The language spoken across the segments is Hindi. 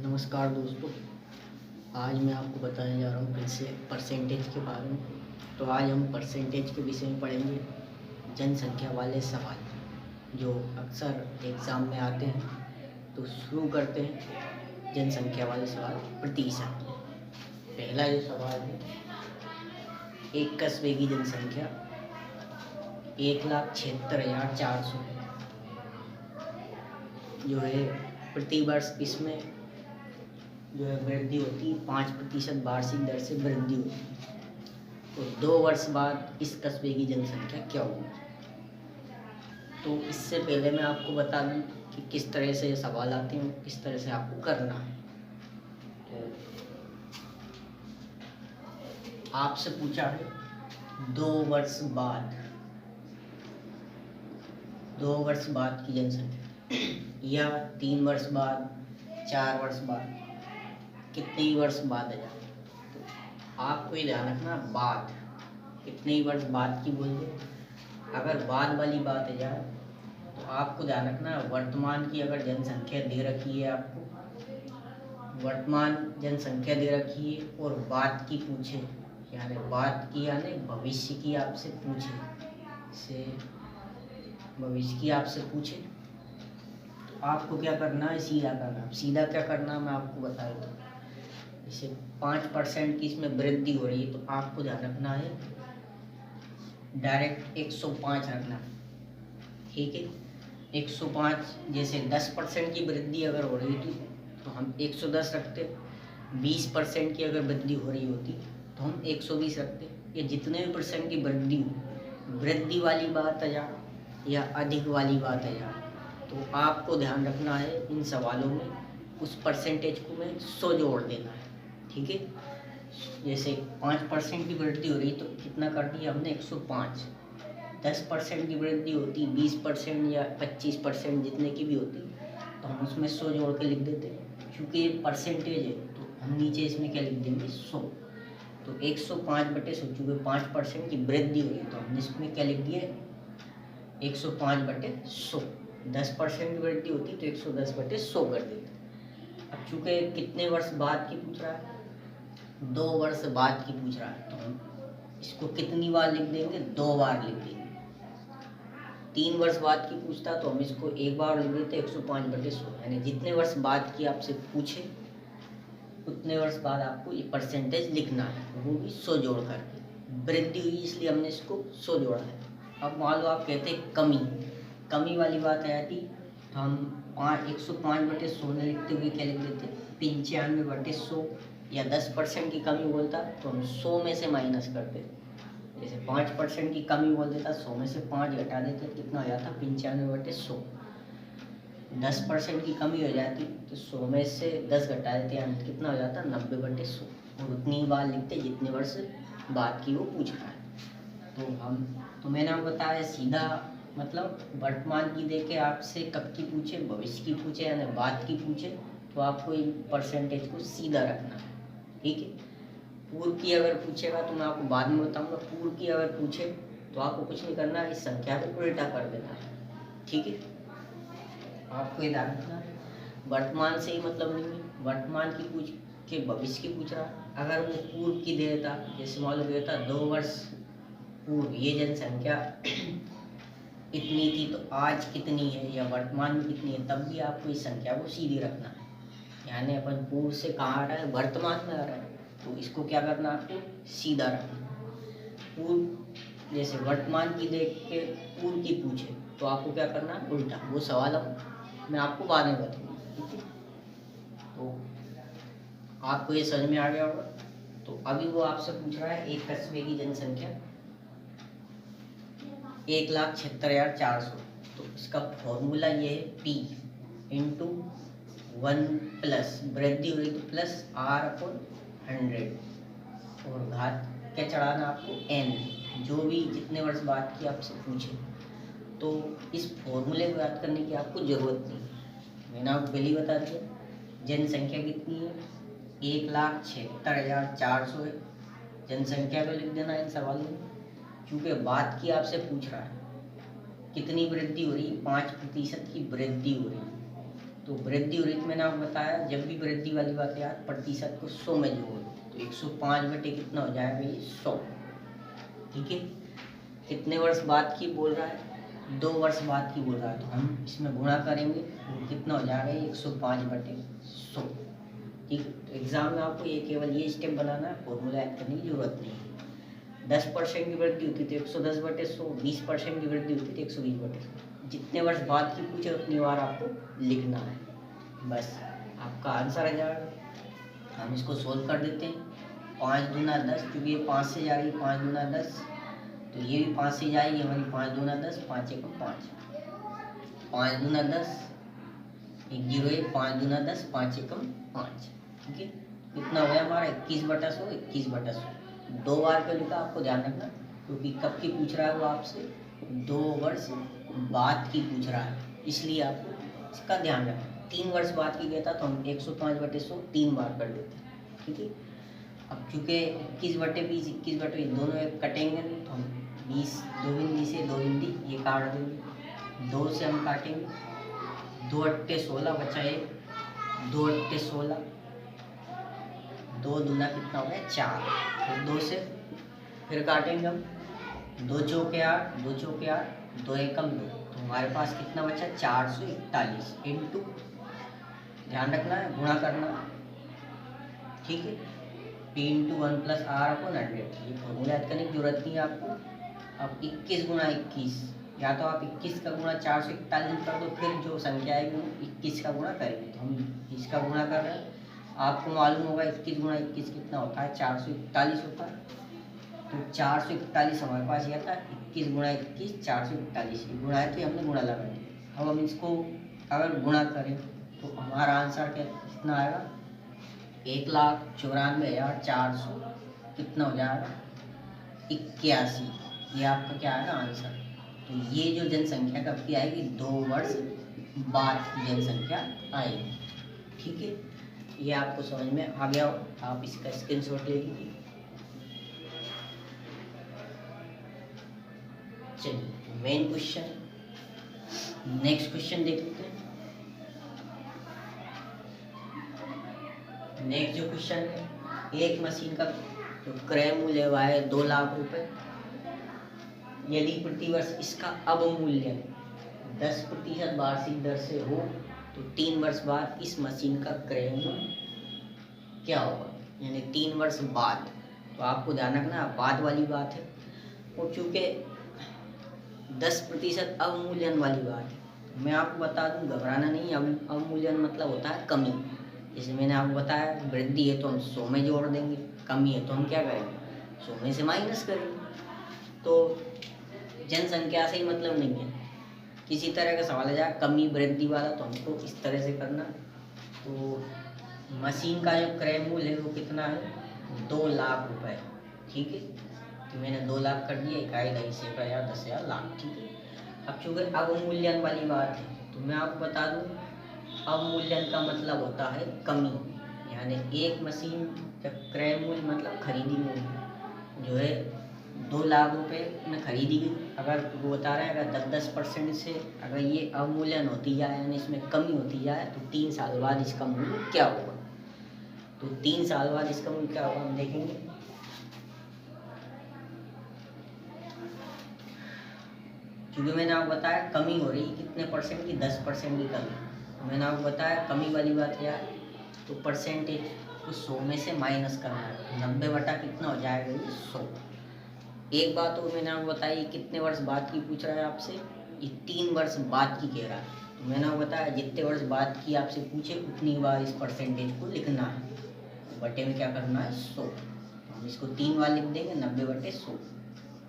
नमस्कार दोस्तों। आज मैं आपको बताने जा रहा हूँ फिर से परसेंटेज के बारे में। तो आज हम परसेंटेज के विषय में पढ़ेंगे जनसंख्या वाले सवाल जो अक्सर एग्ज़ाम में आते हैं। तो शुरू करते हैं जनसंख्या वाले सवाल प्रतिशत। पहला जो सवाल है, एक कस्बे की जनसंख्या 1,76,400 जो है प्रति वर्ष इसमें जो है वृद्धि होती है 5% वार्षिक दर से वृद्धि होती है। तो 2 वर्ष बाद इस कस्बे की जनसंख्या क्या होगी। तो इससे पहले मैं आपको बता दूं कि किस तरह से ये सवाल आते हैं, किस तरह से आपको करना है। तो आपसे पूछा है 2 वर्ष बाद, 2 वर्ष बाद की जनसंख्या या 3 वर्ष बाद, 4 वर्ष बाद, कितने वर्ष बाद है। तो आपको ये ध्यान रखना, बाद कितने वर्ष बाद की बोलिए। अगर बाद वाली बात है जाए तो आपको ध्यान रखना, वर्तमान की अगर जनसंख्या दे रखी है, आपको वर्तमान जनसंख्या दे रखी है और बाद की पूछे, यानी बाद की यानी भविष्य की आपसे पूछे, से भविष्य की आपसे पूछे, तो आपको क्या करना है, सीधा करना। सीधा क्या करना मैं आपको बता देता हूँ। जैसे 5% की इसमें वृद्धि हो रही है तो आपको ध्यान रखना है डायरेक्ट 105 रखना, ठीक है। 105 जैसे 10% की वृद्धि अगर हो रही थी तो हम 110 रखते। 20% की अगर वृद्धि हो रही होती तो हम 120 रखते। ये जितने भी परसेंट की वृद्धि हो, वृद्धि वाली बात है या अधिक वाली बात है, तो आपको ध्यान रखना है इन सवालों में उस परसेंटेज को में 100 जोड़ देना है, ठीक है। जैसे 5% की वृद्धि हो रही तो कितना कर दिया हमने, 105। 10% की वृद्धि होती, 20% या 25% जितने की भी होती तो हम उसमें 100 जोड़ के लिख देते। क्योंकि ये परसेंटेज है तो हम नीचे इसमें क्या लिख देंगे, 100। तो 105/100, चूँकि 5% की वृद्धि हुई तो हमने इसमें क्या लिख दिया, 105/100। 10% की वृद्धि होती तो 110/100 कर देते। अब चूँकि कितने वर्ष बाद की पूछ रहा है, 2 वर्ष बाद की पूछ रहा है, तो हम इसको कितनी बार लिख देंगे, 2 बार लिख देंगे। 3 वर्ष बाद की पूछता तो हम इसको एक बार लिख देते 105/100, यानी जितने वर्ष बाद की आपसे पूछे उतने वर्ष बाद आपको ये परसेंटेज लिखना है, वो भी 100 जोड़ करके। वृद्धि हुई इसलिए हमने इसको 100 जोड़ा है। अब मान लो आप कहते कमी वाली बात आ जाती तो हम 105/100 में लिखते हुए क्या लिख देते, 95/100। या 10% की कमी बोलता तो हम 100 में से माइनस करते। जैसे 5% की कमी बोल देता, 100 में से 5 घटा देते, कितना हो जाता, 95/100। 10% की कमी हो जाती तो 100 में से 10 घटा देते, यानी कितना हो जाता, 90/100। और उतनी बार लिखते जितने वर्ष बाद की वो पूछ रहा है। तो मैंने आपको बताया सीधा, मतलब वर्तमान की देके आपसे कब की पूछे, भविष्य की पूछे यानी बाद की पूछे, तो आपको इन परसेंटेज को सीधा रखना है, ठीक है। पूर्व की अगर पूछेगा तो मैं आपको बाद में बताऊंगा। पूर्व की अगर पूछे तो आपको कुछ नहीं करना है, इस संख्या को उल्टा कर देना है, ठीक है। आपको ये ध्यान रखना है, वर्तमान से ही मतलब नहीं है, वर्तमान की पूछ के भविष्य की पूछ रहा है। अगर वो पूर्व की दे देता, जैसे मान लो देता 2 वर्ष पूर्व ये जनसंख्या इतनी थी तो आज कितनी है या वर्तमान में कितनी है, तब भी आपको इस संख्या को सीधी रखना है। यानी अपन पूर्व से कहाँ आ रहा है, वर्तमान में आ रहा है, तो इसको क्या करना, आपको सीधा रखना। पूर्व जैसे वर्तमान की देख के पूर्व की पूछे तो आपको क्या करना है, उल्टा। वो सवाल मैं आपको बाद में बताऊंगा, ठीक है। तो आपको ये समझ में आ गया होगा। तो अभी वो आपसे पूछ रहा है एक कस्बे की जनसंख्या 1,76,400। तो इसका फॉर्मूला ये है, P × 1 + वृद्धि हुई तो +R/100 और घात क्या चढ़ाना आपको, n, जो भी जितने वर्ष बाद की आपसे पूछे। तो इस फॉर्मूले को याद करने की आपको ज़रूरत नहीं है, मैंने आपको पहले ही बता दिया। जनसंख्या कितनी है, 1,76,400 है। जनसंख्या को लिख देना इन सवालों में, क्योंकि बाद की आपसे पूछ रहा है। कितनी वृद्धि हो रही है, 5% की वृद्धि हो रही है, तो वृद्धि हो रही थी, मैंने आपको बताया जब भी वृद्धि वाली बात याद, प्रतिशत को 100 में जोड़ दो तो 105 बटे कितना हो जाएगा ये 100। ठीक है, कितने वर्ष बाद की बोल रहा है, 2 वर्ष बाद की बोल रहा है, तो हम इसमें गुणा करेंगे तो कितना हो जाएगा ये 105 बटे 100। ठीक है, तो एग्जाम में आपको ये केवल ये स्टेप बनाना है, फॉर्मूला ऐड करने की जरूरत नहीं है। 10% की वृद्धि होती थी 110 बटे 100, 20% की वृद्धि होती थी 120 बटे 100। जितने वर्ष बाद की पूछे उतनी बार आपको लिखना है, बस आपका आंसर आ जाएगा। हम इसको सोल्व कर देते हैं। 5 दूना 10, क्योंकि ये 5 से जा रही है, 5 दूना 10, तो ये भी 5 से जाएगी हमारी, 5 दूना 10, 5 एकम 5, 5 दूना 10, 1 जीरो 1, 5 दूना 10, 5 एकम 5। ठीक है, कितना हो गया हमारा 21 बटा 100, 21 बटा 100। 2 बार का लिखा, आपको ध्यान रखना, क्योंकि कब की पूछ रहा है वो आपसे, 2 वर्ष बाद की पूछ रहा है, इसलिए आपको इसका ध्यान रखना। 3 वर्ष बाद की कहता तो हम 105 बटे 100 3 बार कर देते हैं। ठीक है, अब चूँकि 21 बटे 20, 21 बटे 20 दोनों एक कटेंगे नहीं, तो हम 20 दो बिंदी से 2 बिंदी ये काट देंगे, 2 से हम काटेंगे, 2 अट्टे 16 बचा 1, 2 अट्टे 16, 2 दूना कितना हो गया 4, फिर 2 से फिर काटेंगे हम, 2 चौके 8, 2 चौके 8, 2 एकम 2, तो हमारे पास कितना बचा 441 इंटू, ध्यान रखना है गुणा करना। ठीक है, P into 1 plus r upon 100, ये फॉर्मूला याद करने की जरूरत नहीं है आपको। अब 21 गुणा 21, या तो आप 21 का गुणा 441 कर दो, फिर जो संख्या आएगी वो 21 का गुणा करेंगे, तो हम इसका गुणा कर रहे हैं। आपको मालूम होगा 21 गुणा 21 कितना होता है, 441 होता है, तो 441 हमारे पास यह था, 21 गुणा 21 441, गुणा है तो हमने गुणा लगा दिया। अब हम इसको अगर गुणा करें तो हमारा आंसर कितना आएगा, 1,94,400 कितना हो जाएगा 81। ये आपका क्या आएगा आंसर। तो ये जो जनसंख्या कब की आएगी, 2 वर्ष बाद की जनसंख्या आएगी। ठीक है, ये आपको समझ में आ गया हो, आप इसका स्क्रीनशॉट ले लीजिए। चलिए मेन क्वेश्चन, नेक्स्ट क्वेश्चन देख लेते हैं। नेक्स्ट जो क्वेश्चन है, एक मशीन का जो क्रय मूल्य है 2 लाख रुपए, यदि प्रतिवर्ष इसका अवमूल्यन 10% वार्षिक दर से हो तो 3 वर्ष बाद इस मशीन का क्रय मूल्य क्या होगा, यानी 3 वर्ष बाद। तो आपको ध्यान रखना बाद वाली बात है, और चूँकि 10% अवमूल्यन वाली बात है, मैं आपको बता दूं घबराना नहीं। अवमूल्यन मतलब होता है कमी, जैसे मैंने आपको बताया वृद्धि है तो हम 100 में जोड़ देंगे, कमी है तो हम क्या करेंगे 100 में से माइनस करेंगे। तो जनसंख्या से ही मतलब नहीं है, किसी तरह का सवाल आ जाए कमी वृद्धि वाला तो हमको इस तरह से करना। तो मशीन का जो क्रय मूल्य है वो कितना है 2 लाख रुपए। ठीक है, तो मैंने 2 लाख कर दिया, इकाई दही से 10,000 10,000 लाख। ठीक है, अब चूँकि अवमूल्यन वाली बात है तो मैं आपको बता दूं अवमूल्यन का मतलब होता है कमी, यानी एक मशीन का क्रय मूल्य मतलब खरीदी मूल्य जो है 2 लाख रुपए में खरीदी गई, अगर वो बता रहे हैं अगर 10% से अगर ये अवमूल्यन होती जाए यानी इसमें कमी होती जाए तो 3 साल बाद इसका मूल्य क्या होगा। तो 3 साल बाद इसका मूल्य क्या होगा हम देखेंगे। क्योंकि मैंने आपको बताया कमी हो रही कितने परसेंट की, 10% की कमी। तो मैंने आपको बताया कमी वाली बात क्या है, तो परसेंटेज को 100 में से माइनस करना है, 90 बटा कितना हो जाएगा ये 100। एक बात और मैंने आपको बताई कितने वर्ष बाद की पूछ रहा है आपसे, ये 3 वर्ष बाद की कह रहा है। तो मैंने आपको बताया जितने वर्ष बाद की आपसे पूछे उतनी बार इस परसेंटेज को लिखना है, बटे में क्या करना है 100। हम इसको 3 बार लिख देंगे 90 बटे 100।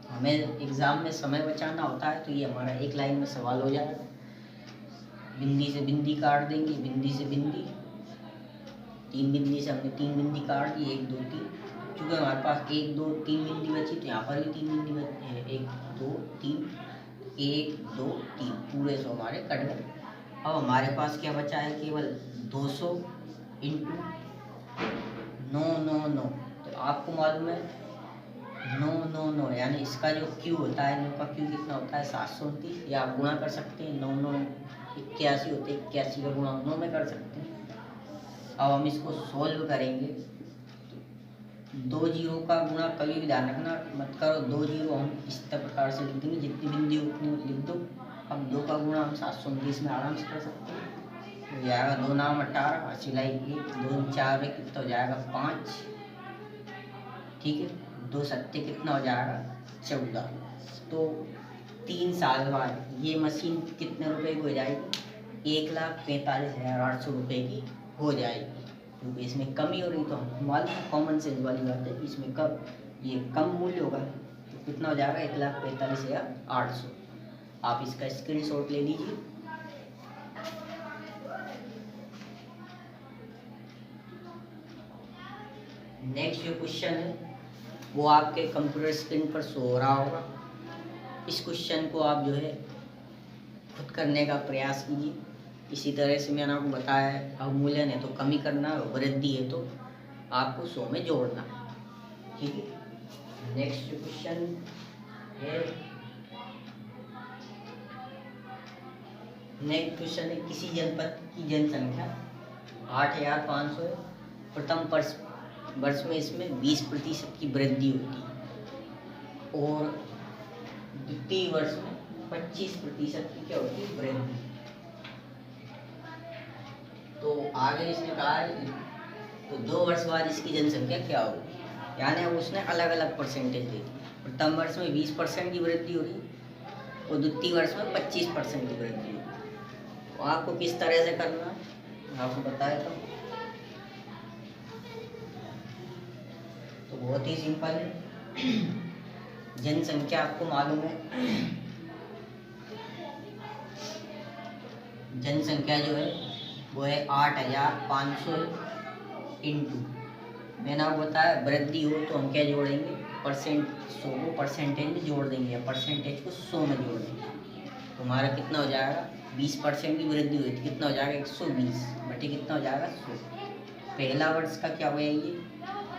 हमें एग्ज़ाम में समय बचाना होता है तो ये हमारा एक लाइन में सवाल हो जाएगा। बिंदी से बिंदी काट देंगे, बिंदी से बिंदी, 3 बिंदी से हमने 3 बिंदी काट दी, 1 2 3। चूँकि हमारे पास 1 2 3 बिंदी बची तो यहाँ पर भी 3 बिंदी बची है, 1 2 3, 1 2 3 पूरे 100 हमारे कट गए। अब हमारे पास क्या बचा है केवल 200 इंटू 999। तो आपको मालूम है 999 यानी इसका जो क्यू होता है, इनका क्यू कितना होता है 729, या आप गुणा कर सकते हैं 9 9 81 होते हैं, 81 का गुणा 9 में कर सकते हैं। अब हम इसको सोल्व करेंगे। 2 जीरो का गुणा कभी भी ध्यान रखना मत करो, 2 जीरो हम इस प्रकार से लिख देंगे, जितनी बिंदी उतनी लिख दो। अब 2 का गुणा हम 729 में आराम से कर सकते हैं। हो जाएगा 2 नाम 18, सिलाई 1, 2 4 में कितना हो जाएगा 5, ठीक है। 2 सत्ते कितना हो जाएगा 14। तो 3 साल बाद ये मशीन कितने रुपए की हो जाएगी? 1,45,800 रुपये की हो जाएगी। क्योंकि इसमें कमी हो रही, तो हम मालूम कॉमन सेंस वाली बात है, इसमें कब ये कम मूल्य होगा तो कितना हो जाएगा 1,45,800। आप इसका स्क्रीनशॉट ले लीजिए। नेक्स्ट जो क्वेश्चन है वो आपके कंप्यूटर स्क्रीन पर शो हो रहा होगा। इस क्वेश्चन को आप जो है खुद करने का प्रयास कीजिए। इसी तरह से मैंने आपको बताया है, अवमूल्यन है तो कमी करना, वृद्धि है तो आपको 100 में जोड़ना, ठीक है। नेक्स्ट क्वेश्चन है, नेक्स्ट क्वेश्चन है किसी जनपद की जनसंख्या 8,500 है। प्रथम वर्ष में इसमें 20% की वृद्धि होती है और द्वितीय वर्ष में 25% की क्या होती है वृद्धि। तो आगे इसने कहा है तो 2 वर्ष बाद इसकी जनसंख्या क्या होगी, यानी उसने अलग अलग परसेंटेज दे दी। प्रथम वर्ष में 20% की वृद्धि होगी और द्वितीय वर्ष में 25% की वृद्धि होगी। तो आपको किस तरह से करना है आपको बताया तो बहुत ही सिंपल है। जनसंख्या आपको मालूम है, जनसंख्या जो है वो है 8,500 इंटू, मैंने आपको बताया वृद्धि हो तो हम क्या जोड़ेंगे, 100 को परसेंटेज में जोड़ देंगे या परसेंटेज को 100 में जोड़ देंगे। तो हमारा कितना हो जाएगा, 20% की वृद्धि हुई थी, कितना हो जाएगा 120 बटे कितना हो जाएगा 100। पहला वर्ष का क्या हुआ ये।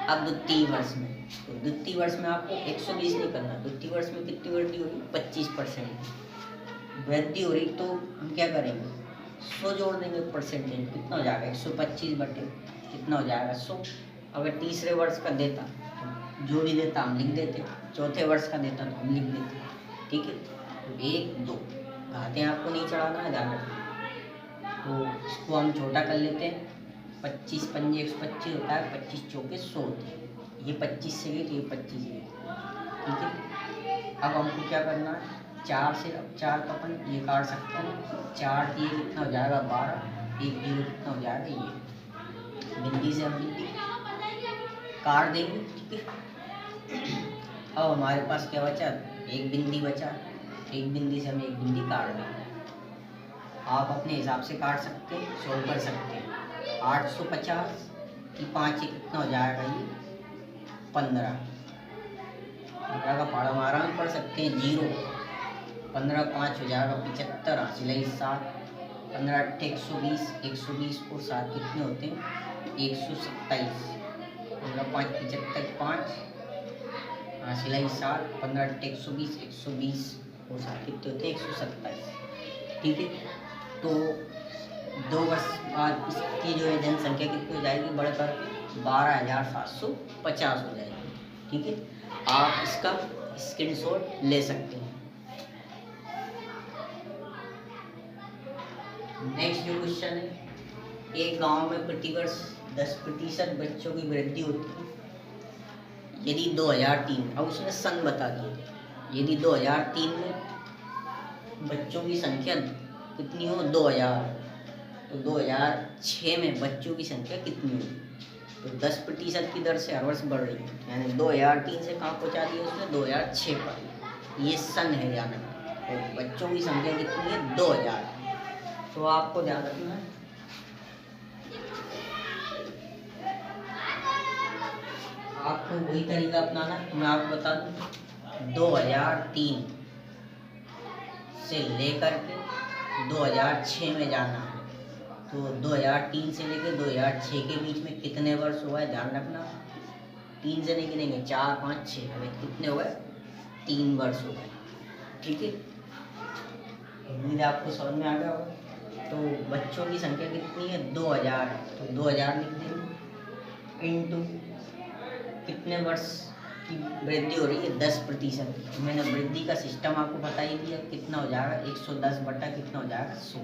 अब द्वितीय वर्ष में, तो द्वितीय वर्ष में आपको 120 नहीं करना, द्वितीय वर्ष में कितनी वृद्धि हो रही, 25% वृद्धि हो रही, तो हम क्या करेंगे 100 जोड़ देंगे परसेंटेज, कितना हो जाएगा 125 बटे कितना हो जाएगा 100। अगर तीसरे वर्ष का देता तो जो भी देता हम लिख देते, चौथे वर्ष का देता तो हम लिख देते, ठीक है। तो 1 2 घाते आपको नहीं चढ़ाना है, ध्यान रखना। तो इसको हम छोटा कर लेते हैं, 25 पंजे 125 होता है, 25 चौके 100 होते हैं, ये 25 से गई तो ये 25 से गई, ठीक है। अब हमको क्या करना है, 4 से, अब 4 का अपन ये काट सकते हैं, 4 ये कितना हो जाएगा 12, 1 जीरो कितना हो जाएगा ये, बिंदी से हम बिंदी काट देंगे, ठीक है। अब हमारे पास क्या बचा, एक बिंदी बचा, एक बिंदी से हम एक बिंदी काट देंगे। आप अपने हिसाब से काट सकते हैं, सॉल्व कर सकते हैं। 850 की 5 कितना हो जाएगा ये 15 का पढ़ा हम आराम पढ़ सकते हैं, 0 15 5 हो जाएगा 75, हासिल 7, 15 8 120, 120 और 7 कितने होते हैं 127, 15 5 75 5, हासिल 7, 15 8 120, 120 और 7 कितने होते हैं 127, ठीक है। तो 2 वर्ष बाद इसकी जो है जनसंख्या कितनी हो जाएगी, बढ़कर 12,750 हो जाएगी, ठीक है। आप इसका स्क्रीनशॉट ले सकते हैं। नेक्स्ट जो क्वेश्चन है, एक गांव में प्रतिवर्ष 10% बच्चों की वृद्धि होती है यदि 2003, अब उसने सन बता दिया, यदि 2003 में बच्चों की संख्या कितनी हो 2000, तो 2006 में बच्चों की संख्या कितनी होगी। तो 10% की दर से हर वर्ष बढ़ रही है, यानी 2003 से कहाँ पहुँचा दिया उसने 2006 पर, ये सन है यानी। तो बच्चों की संख्या कितनी है 2000, तो आपको ध्यान रखना है। आपको वही तरीका अपनाना, मैं आपको बता दूँ 2003 से लेकर के 2006 में जाना है। तो 2003 से लेकर 2006 के बीच में कितने वर्ष हुआ है ध्यान रखना, 3 से नहीं गिनेंगे, 4 5 6, हमें कितने हो गए 3 वर्ष हो गए, ठीक है। उम्मीद आपको समझ में आ गया होगा। तो बच्चों की संख्या कितनी है 2000, तो 2000 लिख देंगे इंटू कितने वर्ष की वृद्धि हो रही है 10%। मैंने वृद्धि का सिस्टम आपको बता ही दिया, कितना हो जाएगा 110 बटा कितना हो जाएगा 100।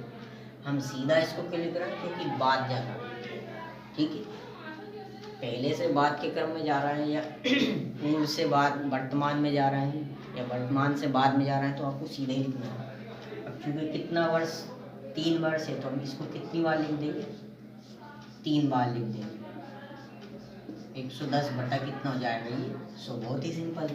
हम सीधा इसको क्यों लिख रहे हैं, क्योंकि बाद जा रहा है, ठीक है, पहले से बाद के क्रम में जा रहा है या पूर्व से बाद वर्तमान में जा रहा है या वर्तमान से बाद में जा रहा है, तो आपको सीधा ही लिखना है। अब चूँकि कितना वर्ष 3 वर्ष है, तो हम इसको कितनी बार लिख देंगे 3 बार लिख देंगे। 110 बटा कितना हो जाएगा ये 100, बहुत ही सिंपल है।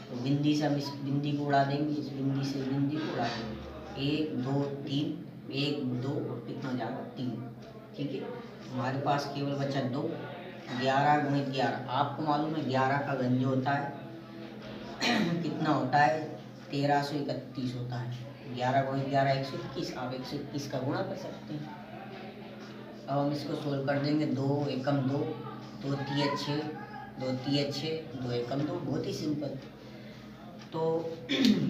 तो बिंदी से हम इस बिंदी को उड़ा देंगे, इस बिंदी से बिंदी को उड़ा देंगे, 1 2 3, 1 2 और कितना हो जाएगा 3, ठीक है। हमारे पास केवल बचा 2, 11 गुणित 11, आपको मालूम है 11 का घन जो होता है कितना होता है 1331 होता है। 11 गुणित 11 121, आप 121 का गुणा कर सकते हैं। अब हम इसको सोल्व कर देंगे, 2 एकम 2, 2 तिया 6, 2 तिया 6, 2 एकम 2, बहुत ही सिंपल। तो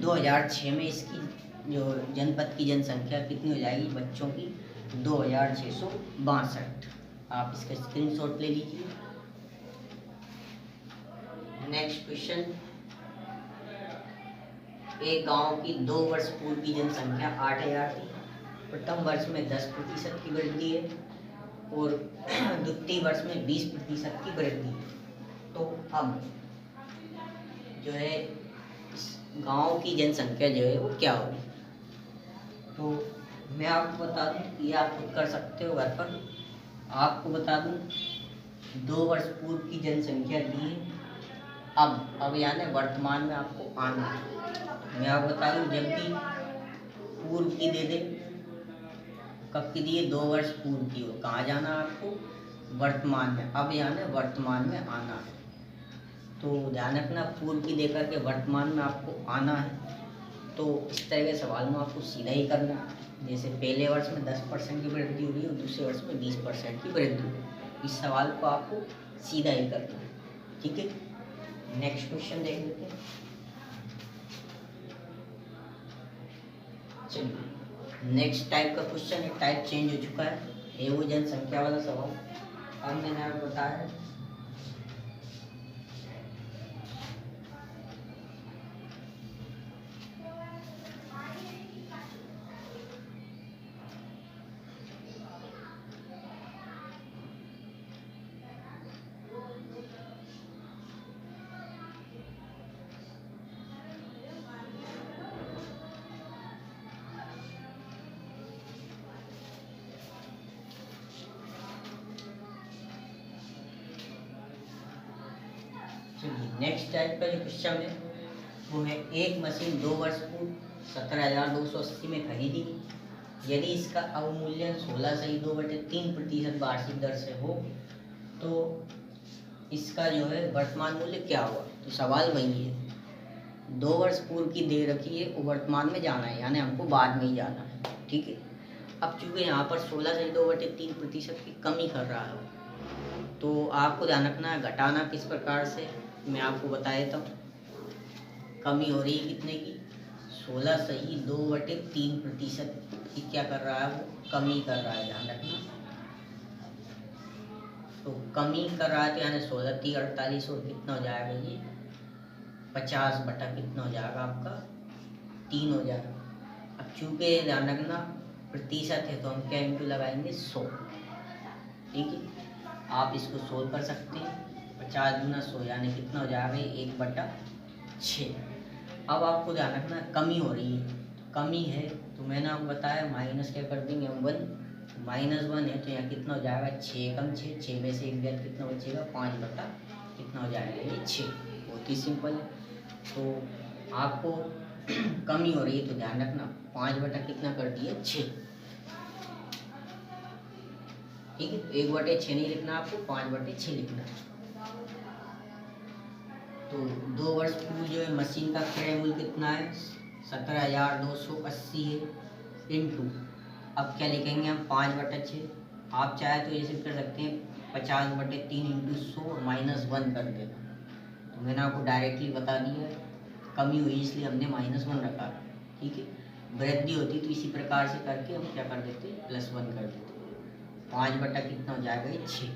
2006 में इसकी जो जनपद की जनसंख्या कितनी हो जाएगी बच्चों की 2662। आप इसका स्क्रीनशॉट ले लीजिए। नेक्स्ट क्वेश्चन, एक गांव की 2 वर्ष पूर्व की जनसंख्या 8000 थी। प्रथम वर्ष में 10% की वृद्धि है और द्वितीय वर्ष में 20% की वृद्धि है। तो अब जो है इस गांव की जनसंख्या जो है वो क्या होगी, तो मैं आपको बता दूं, ये आप खुद कर सकते हो घर पर। आपको बता दूं 2 वर्ष पूर्व की जनसंख्या दी है, अब यानी वर्तमान में आपको आना है। मैं आपको बता दूं जब भी पूर्व की दे दे, कब की दिए 2 वर्ष पूर्व की हो, कहाँ जाना है आपको वर्तमान में, अब यानी वर्तमान में आना है। तो ध्यान रखना पूर्व की देकर के वर्तमान में आपको आना है। तो इस तरह के सवाल में आपको सीधा ही करना है, जैसे पहले वर्ष में 10% की वृद्धि हो रही है और दूसरे वर्ष में 20% की वृद्धि हो रही है, इस सवाल को आपको सीधा ही करना है, ठीक है। नेक्स्ट क्वेश्चन देख लेते हैं। चलिए नेक्स्ट टाइप का क्वेश्चन है, टाइप चेंज हो चुका है वो जनसंख्या वाला सवाल। अब मैंने आपको बताया नेक्स्ट टाइप का जो क्वेश्चन है वो है, एक मशीन 2 वर्ष पूर्व 17,280 में खरीदी, यदि इसका अवमूल्यन 16.2/3% वार्षिक दर से हो तो इसका जो है वर्तमान मूल्य क्या हुआ। तो सवाल वही है, 2 वर्ष पूर्व की दे रखी है वो वर्तमान में जाना है, यानी हमको बाद में ही जाना है, ठीक है। अब चूँकि यहाँ पर 16.2/3% की कमी कर रहा है, तो आपको ध्यान रखना है घटाना किस प्रकार से, मैं आपको बता देता हूँ। कमी हो रही है कितने की 16.2/3% की क्या कर रहा है वो कमी कर रहा है, ध्यान रखना। तो कमी कर रहा है तो यानी 16 3 48 और कितना हो जाएगा ये 50 बटा कितना हो जाएगा आपका 3 हो जाएगा। अब चूँकि ध्यान रखना प्रतिशत है तो हम क्या इंटू लगाएंगे 100, ठीक है। आप इसको सोल्व कर सकते हैं, 50 गुना 100 यानी कितना हो जाएगा 1/6। अब आपको ध्यान रखना कमी हो रही है, कमी है तो मैंने आपको बताया माइनस क्या कर देंगे हम 1, -1 है तो यहाँ कितना हो जाएगा 6 कम 6, 6 में से 1 गया कितना बचेगा 5 बटा कितना हो जाएगा ये 6, बहुत ही सिंपल है। तो आपको कमी हो रही है तो ध्यान रखना 5 बटा कितना कर दिए 6, ठीक है। 1/6 नहीं लिखना आपको 5/6 लिखना है। तो 2 वर्ष पूर्व जो है मशीन का क्रय मूल्य कितना है 17,280 है, इंटू अब क्या लिखेंगे हम 5/6। आप चाहे तो ऐसे कर सकते हैं 50/3 इंटू 100 -1 कर देना। तो मैंने आपको डायरेक्टली बता दिया है, कमी हुई इसलिए हमने -1 रखा, ठीक है। वृद्धि होती तो इसी प्रकार से करके हम क्या कर देते, +1 कर देते। 5 बटा कितना हो जाएगा ये 6,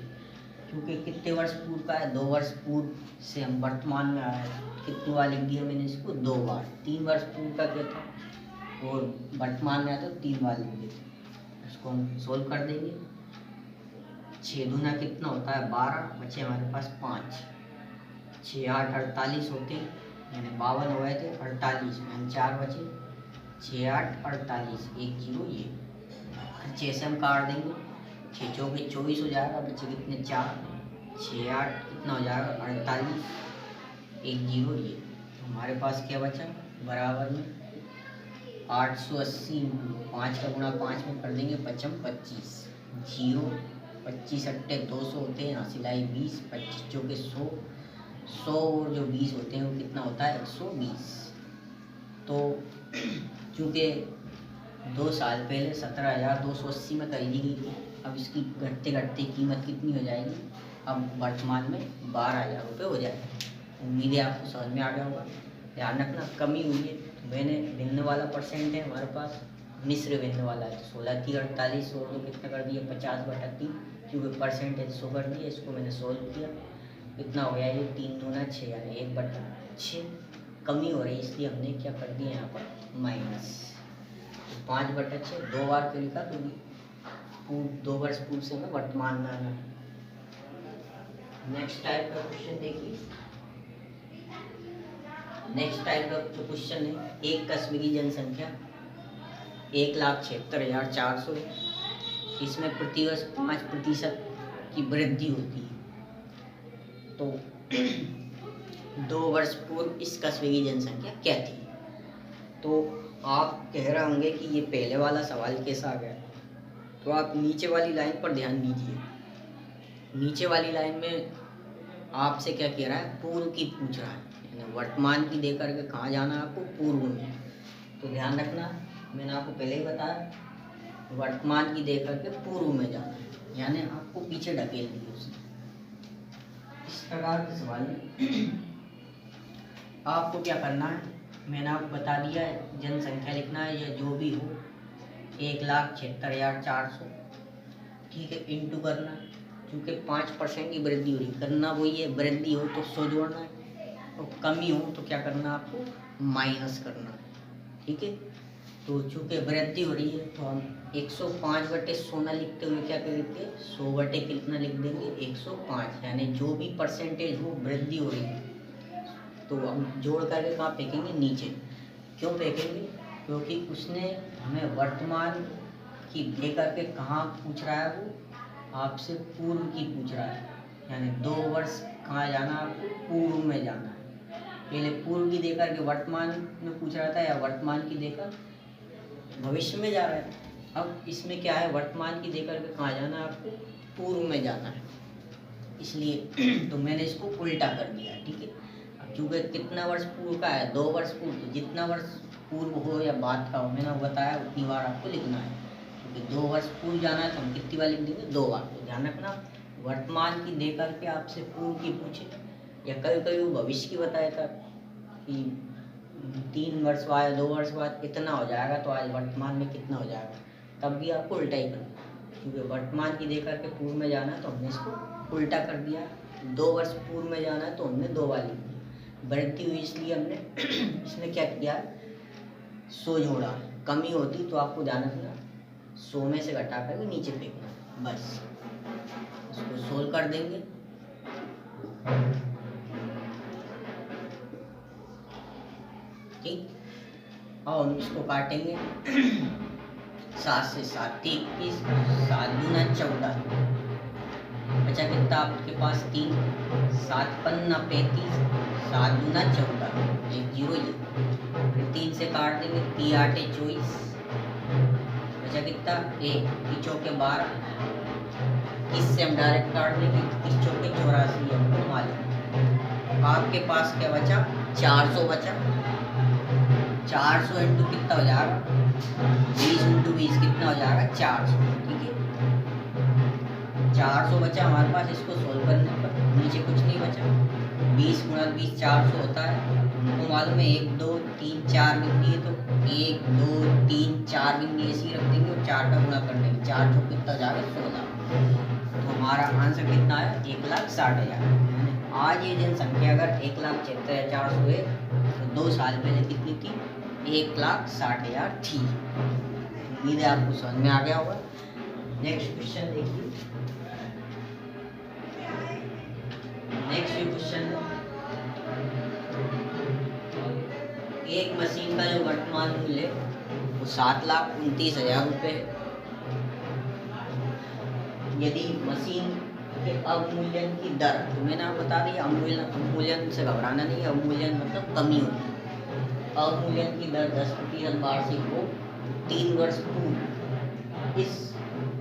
क्योंकि कितने वर्ष पूर्व का है, 2 वर्ष पूर्व से हम वर्तमान में आए, कितनी बार लिख दिया मैंने इसको, 2 बार। 3 वर्ष पूर्व का क्या था और वर्तमान में आया तो 3 बार लिख देते। इसको हम सोल्व कर देंगे। 6 दूना कितना होता है 12, बचे हमारे पास 5, 6 8 48 होते, यानी 52 हो गए थे, 48 में 4 बचे, 6 8 48, 1 0 ये 6 से हम काट देंगे, 6 चौके 24 हो जाएगा, बचे कितने 4, 6 8 कितना हो जाएगा 48, 1 0 ये। तो हमारे पास क्या बचा बराबर में 880 × 5 का गुणा 5 में कर देंगे, 5 25, 0 25 अट्टे 200 होते हैं, यहाँ सिलाई 20, 25 चौके 100, 100 और जो 20 होते हैं वो कितना होता है 120। तो चूँकि 2 साल पहले 17,280 में खरीदी गई थी, अब इसकी घटते घटते कीमत कितनी हो जाएगी, अब वर्तमान में 12,000 रुपये हो जाएगी। उम्मीद है आपको समझ में आ गया होगा। ध्यान रखना कमी हुई है तो मैंने भिन्न वाला परसेंट है हमारे पास, मिश्र भिन्न वाला है, 16 3 48 और तो कितना कर दिया 50 बटा 3, क्योंकि परसेंटेज 100 कर दिया। इसको मैंने सोल्व किया, कितना हो गया ये 3 दूना 6, यानी 1 बटा 6 कमी हो रही है, इसलिए हमने क्या कर दिया यहाँ पर माइनस 5 बटा 6। 2 बार क्यों लिखा, क्योंकि 2 वर्ष पूर्व से हमें वर्तमान में आना है। नेक्स्ट टाइप का क्वेश्चन देखिए। नेक्स्ट टाइप का जो क्वेश्चन है, एक कस्बे की जनसंख्या 1,76,400 है, इसमें प्रतिवर्ष 5% की वृद्धि होती है। तो 2 वर्ष पूर्व इस कस्बे की जनसंख्या क्या थी। तो आप कह रहे होंगे कि ये पहले वाला सवाल कैसा आ गया, तो आप नीचे वाली लाइन पर ध्यान दीजिए। नीचे वाली लाइन में आपसे क्या कह रहा है, पूर्व की पूछ रहा है, यानी वर्तमान की देकर के कहाँ जाना है आपको, पूर्व में। तो ध्यान रखना, मैंने आपको पहले ही बताया वर्तमान की देकर के पूर्व में जाना है, यानी आपको पीछे ढकेल दिया उसने। इस प्रकार के सवाल में आपको क्या करना है, मैंने आपको बता दिया है, जनसंख्या लिखना है या जो भी हो 1,76,400, ठीक है, इंटू करना है, क्योंकि 5% की वृद्धि हो रही, करना वही है, वृद्धि हो तो 100 जोड़ना है और कमी हो तो क्या करना है आपको माइनस करना है, ठीक है। तो चूँकि वृद्धि हो रही है तो हम 105 बटे 100 ना लिखते हुए क्या करेंगे, 100 बटे कितना लिख देंगे 105, यानी जो भी परसेंटेज हो वृद्धि हो रही है तो हम जोड़ करके कहाँ फेंकेंगे, नीचे। क्यों फेंकेंगे, क्योंकि उसने हमें वर्तमान की दे करके कहाँ पूछ रहा है, वो आपसे पूर्व की पूछ रहा है, यानी 2 वर्ष कहाँ जाना है आपको, पूर्व में जाना है। पहले पूर्व की देकर के वर्तमान में पूछ रहा था, या वर्तमान की देकर भविष्य में जा रहा है। अब इसमें क्या है, वर्तमान की देकर के कहाँ जाना है आपको, पूर्व में जाना है, इसलिए तो मैंने इसको उल्टा कर दिया, ठीक है। अब क्योंकि कितना वर्ष पूर्व का है, 2 वर्ष पूर्व, तो जितना वर्ष पूर्व हो या बाद का हो, मैंने बताया उतनी बार आपको लिखना है। क्योंकि 2 वर्ष पूर्व जाना है तो हम कितनी बार लिख देंगे, 2 बार। तो ध्यान रखना, वर्तमान की दे करके आपसे पूर्व की पूछे, या कभी कभी वो भविष्य की बताया था कि 3 वर्ष बाद 2 वर्ष बाद इतना हो जाएगा, तो आज वर्तमान में कितना हो जाएगा, तब भी आपको उल्टा ही करना, क्योंकि वर्तमान की दे करके पूर्व में जाना है तो हमने इसको उल्टा कर दिया। 2 वर्ष पूर्व में जाना है तो हमने 2 बार लिख दिया, वृद्धि हुई इसलिए हमने इसमें क्या किया, 100 जोड़ा। कमी होती तो आपको ध्यान रखना 100 में से घटा करके नीचे फेंकना, बस। इसको सोल्व कर देंगे, ठीक। और हम इसको काटेंगे 7 से 7 21, 7 दूना 14, बचा कितना आपके पास 3, 7 पन्ना 35, 7 दूना 14, 1 0 ये, फिर 3 से काट देंगे, 3 8 24, बचा कितना 1, 3 चौके 12, 30 से हम डायरेक्ट काट देंगे, 30 चौके 84 हमको मालूम। आपके पास क्या बचा, 400 बचा, 400 इंटू कितना हो जाएगा, 20 इंटू 20 कितना हो जाएगा 400, ठीक है। 400 बचा हमारे पास, इसको सोल्व करने पर नीचे कुछ नहीं बचा, 20 गुणा 20 400 होता है, हमको मालूम है 1 2 3 4 बिंदी है, तो 1 2 3 4 बिंदी ऐसी रख देंगे और 4 का गुणा कर देंगे, 4 जो कितना जाएगा 16। तो हमारा आंसर कितना है 1,60,000। आज ये जनसंख्या अगर 1,76,400 है तो 2 साल पहले कितनी थी 1,60,000 थी। उम्मीद है आपको समझ में आ गया होगा। नेक्स्ट क्वेश्चन देखिए। नेक्स्ट क्वेश्चन, एक मशीन का जो वर्तमान मूल्य वो 7,29,000 रुपये है। यदि मशीन के अवमूल्यन की दर, तो मैंने आपको बता दी अवमूल्यन से घबराना नहीं, अवमूल्यन मतलब कमी होती है। अवमूल्यन की दर 10% वार्षिक हो 3 वर्ष पूर्व इस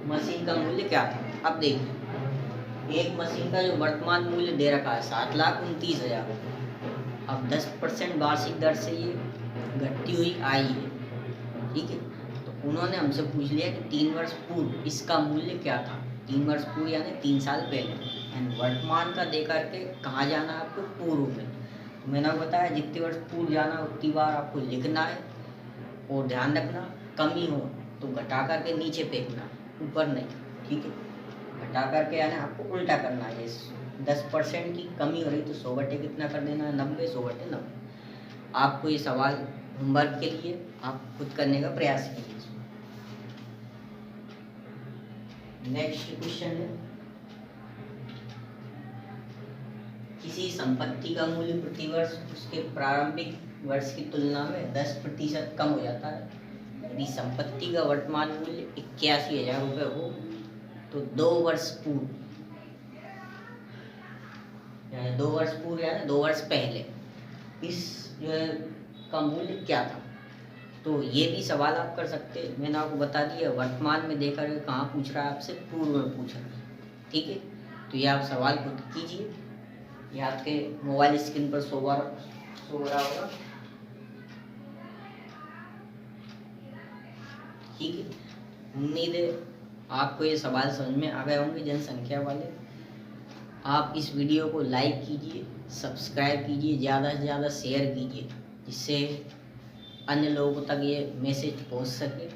मशीन का मूल्य क्या था। अब देखिए एक मशीन का जो वर्तमान मूल्य दे रखा है 7,29,000, अब 10% वार्षिक दर से ये घटती हुई आई है, ठीक है। तो उन्होंने हमसे पूछ लिया कि 3 वर्ष पूर्व इसका मूल्य क्या था। 3 वर्ष पूर्व यानी 3 साल पहले, एंड वर्तमान का दे करके कहाँ जाना है आपको पूर्व में। तो मैंने आपको बताया जितने वर्ष पूर्व जाना उतनी बार आपको लिखना है, और ध्यान रखना कमी हो तो घटा करके नीचे फेंकना, ऊपर नहीं, ठीक है। घटा करके यानी आपको उल्टा करना है। 10% की कमी हो रही तो 100 बटे कितना कर देना है 90, 100 बटे 90। आपको ये सवाल होमवर्क के लिए आप खुद करने का प्रयास कीजिए। नेक्स्ट क्वेश्चन है, किसी संपत्ति का मूल्य प्रति वर्ष उसके प्रारंभिक वर्ष की तुलना में 10% कम हो जाता है। यदि संपत्ति का वर्तमान मूल्य 81,000 रुपये हो तो 2 वर्ष पूर्व यानी 2 वर्ष पूर्व यानी 2 वर्ष पहले इस का मूल्य क्या था। तो ये भी सवाल आप कर सकते हैं। मैंने आपको बता दिया वर्तमान में देकर कहाँ पूछ रहा है आपसे, पूर्व में पूछ रहा है, ठीक है। तो ये आप सवाल खुद कीजिए, ये आपके मोबाइल स्क्रीन पर सो रहा होगा, ठीक है। उम्मीद है आपको ये सवाल समझ में आ गए होंगे जनसंख्या वाले। आप इस वीडियो को लाइक कीजिए, सब्सक्राइब कीजिए, ज़्यादा से ज़्यादा शेयर कीजिए, जिससे अन्य लोगों तक ये मैसेज पहुंच सके।